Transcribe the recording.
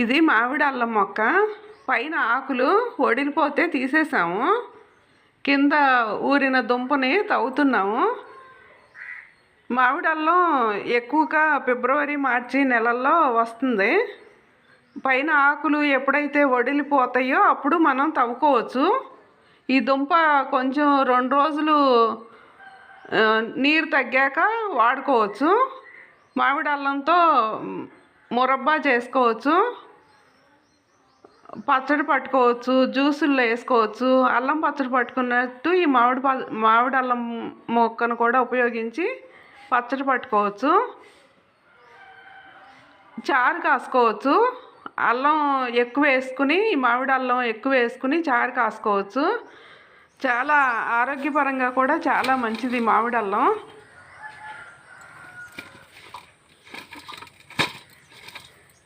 ఇది మామిడి అల్లం మొక్క. పైన ఆకులు ఒడిలిపోతే తీసేసాము. కింద ఊరిన దుంపని తవ్వుతున్నాము. మామిడి అల్లం ఎక్కువగా ఫిబ్రవరి మార్చి నెలల్లో వస్తుంది. పైన ఆకులు ఎప్పుడైతే ఒడిలిపోతాయో అప్పుడు మనం తవ్వుకోవచ్చు. ఈ దుంప కొంచెం 2 రోజులు నీరు తగ్గాక వాడుకోవచ్చు. మామిడి అల్లంతో మురబ్బా చేసుకోవచ్చు, పచ్చడి పట్టుకోవచ్చు, జ్యూసుల్లో వేసుకోవచ్చు. అల్లం పచ్చడి పట్టుకున్నట్టు ఈ మామిడి అల్లం మొక్కను కూడా ఉపయోగించి పచ్చడి పట్టుకోవచ్చు, చారు కాసుకోవచ్చు. అల్లం ఎక్కువ వేసుకుని, మామిడి అల్లం ఎక్కువ వేసుకుని చారు కాసుకోవచ్చు. చాలా ఆరోగ్యపరంగా కూడా చాలా మంచిది మామిడి అల్లం.